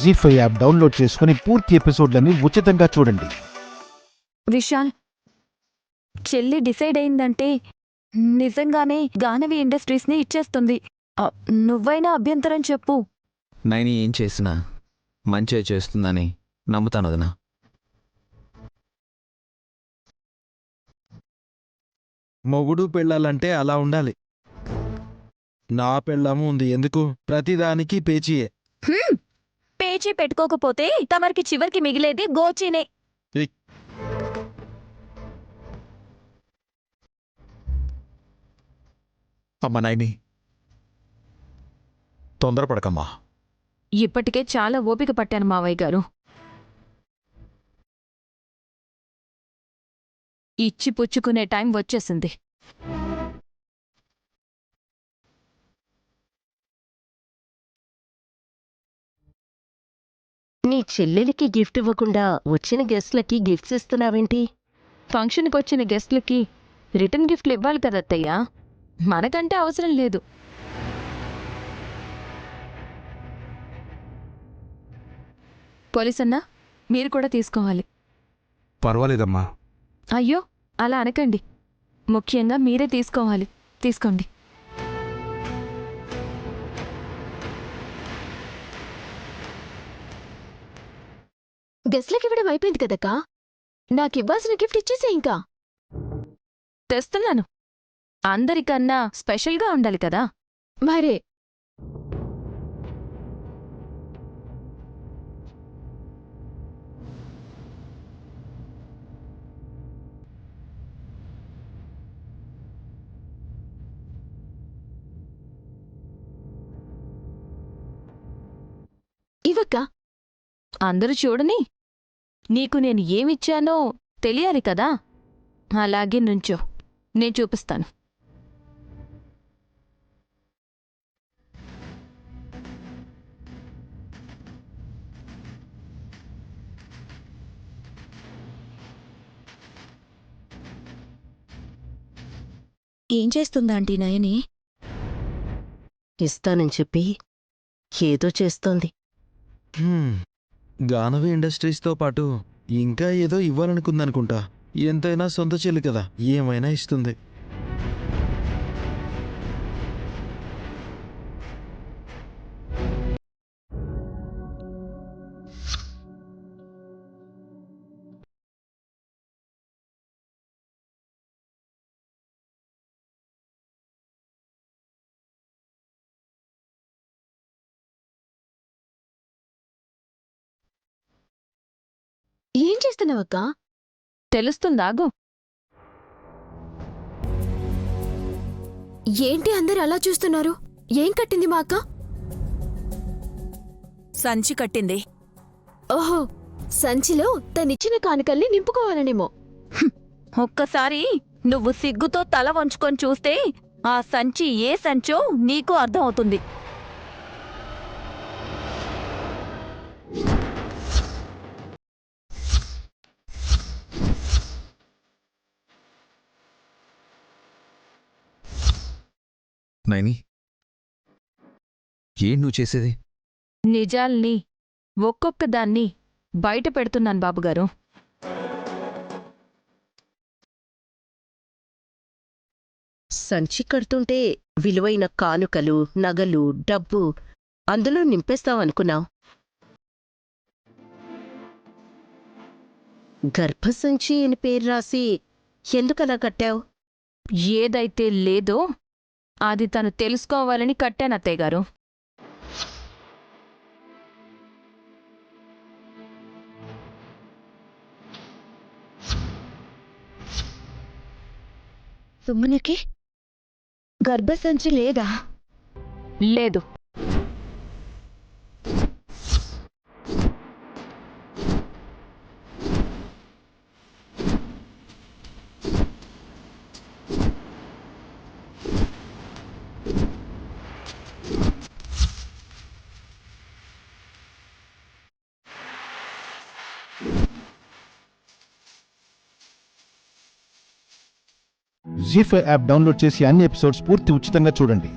జీ5 app download చేసుకుని పూర్తి ఎపిసోడ్లని ఉచితంగా చూడండి. విశాల్, చెల్లి డిసైడ్ అయిందంటే నిజంగానే గానవి ఇండస్ట్రీస్ని ఇచ్చేస్తుంది. నువ్వైనా అభ్యంతరం చెప్పు. నైని ఏం చేసినా మంచిగా చేస్తుందని నమ్ముతాను వదినా. మొగుడు పెళ్ళాలంటే అలా ఉండాలి. నా పెళ్ళాము ఉంది, ఎందుకు ప్రతిదానికి పేచీయే. పేచీ పెట్టుకోకపోతే తమరికి చివరికి మిగిలేది గోచీనే. అమ్మ నైని, తొందరపడకమ్మా. ఇప్పటికే చాలా ఓపిక పట్టాను మావయ్య గారు. ఇచ్చి పుచ్చుకునే టైం వచ్చేసింది. నీ చెల్లెలికి గిఫ్ట్ ఇవ్వకుండా వచ్చిన గెస్ట్లకి గిఫ్ట్స్ ఇస్తున్నావేంటి? ఫంక్షన్కి వచ్చిన గెస్ట్లకి రిటర్న్ గిఫ్ట్లు ఇవ్వాలి కదత్తయ్యా, మనకంటే అవసరం లేదు. పోలీసన్నా, మీరు కూడా తీసుకోవాలి. పర్వాలేదమ్మా. అయ్యో, అలా అనకండి. ముఖ్యంగా మీరే తీసుకోవాలి. తీసుకోండి. గెస్ట్లకి ఇవ్వడం అయిపోయింది కదక్కా, నాకివ్వాల్సిన గిఫ్ట్ ఇచ్చేసే. ఇంకా తెస్తున్నాను. అందరికన్నా స్పెషల్గా ఉండాలి కదా. మరే ఇవక్కా. అందరూ చూడని, నీకు నేను ఏమిచ్చానో తెలియాలి కదా. అలాగే నుంచో, నేను చూపిస్తాను. ఏం చేస్తుందాంటీ నయని? ఇస్తానని చెప్పి ఏదో చేస్తోంది. గానవి ఇండస్ట్రీస్తో పాటు ఇంకా ఏదో ఇవ్వాలనుకుందనుకుంటా. ఎంతైనా సొంత చెల్లి కదా, ఏమైనా ఇస్తుంది. ఏం చేస్తున్నావక్కా? తెలుస్తుందాగు. ఏంటి అందరు అలా చూస్తున్నారు? ఏం కట్టింది మా అక్క? సంచి కట్టింది. ఓహో, సంచిలో తనిచ్చిన కానుకల్ని నింపుకోవాలనేమో. ఒక్కసారి నువ్వు సిగ్గుతో తల వంచుకొని చూస్తే ఆ సంచి ఏ సంచో నీకు అర్థమవుతుంది. నైని, ఏం నువ్వు చేసేది? నిజాల్ని ఒక్కొక్కదాన్ని బయట పెడుతున్నాను బాబుగారు. సంచి కడుతుంటే విలువైన కానుకలు, నగలు, డబ్బు అందులో నింపేస్తావనుకున్నావు. గర్భసంచి అని పేరు రాసి ఎందుకలా కట్టావు? ఏదైతే లేదో అది తను తెలుసుకోవాలని కట్టానత్తయ్య గారు. సుమ్మనికి గర్భసంచి లేదా? లేదు. జీ5 యాప్ డౌన్లోడ్ చేసి అన్ని ఎపిసోడ్స్ పూర్తి ఉచితంగా చూడండి.